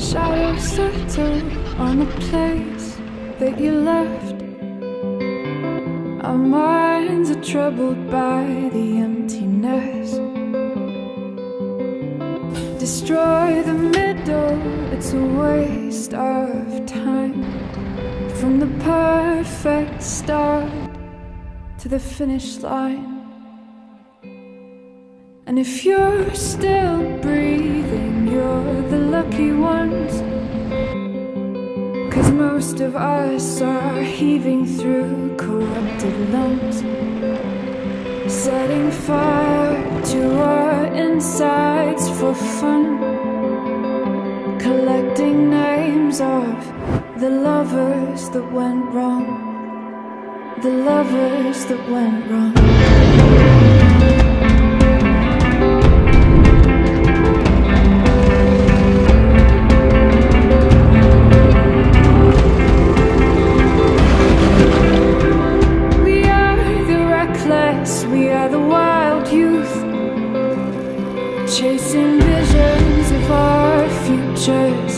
Shadows settle on the place that you left. Our minds are troubled by the emptiness. Destroy the middle, it's a waste of time. From the perfect start to the finish line. And if you're still breathing, you're the lucky ones. 'Cause most of us are heaving through corrupted lungs, setting fire to our insides for fun, collecting names of the lovers that went wrong, the lovers that went wrong. We are the wild youth, chasing visions of our futures.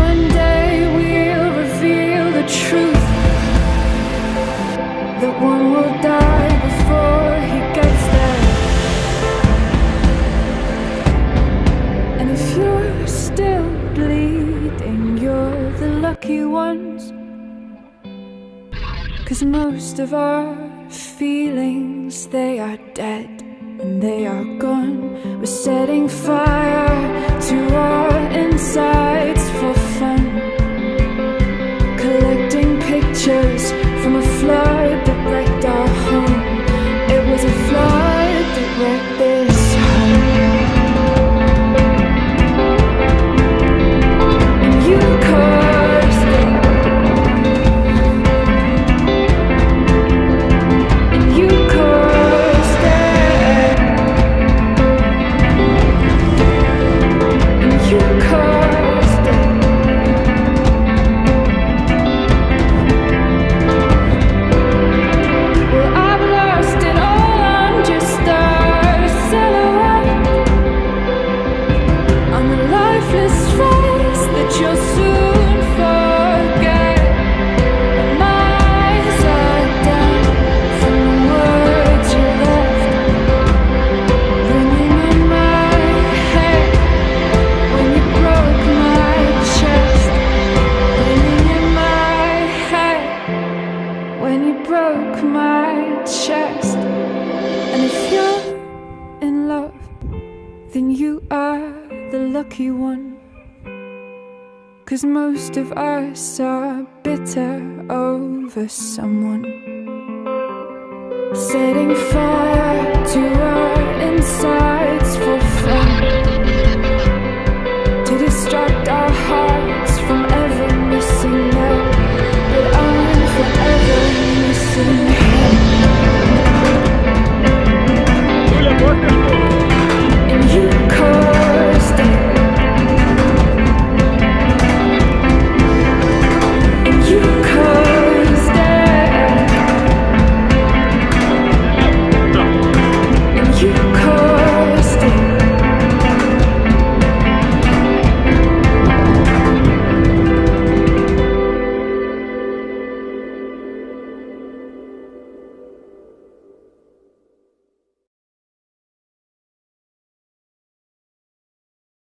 One day we'll reveal the truth, that one will die before he gets there. And if you're still bleeding, you're the lucky ones. 'Cause most of our feelings, they are dead and they are gone. We're setting fire to our insides for fun, collecting pictures from a flood that wrecked our home. It was a flood that wrecked this home. And you caused it. One. 'Cause most of us are bitter over someone, setting fire to our inside.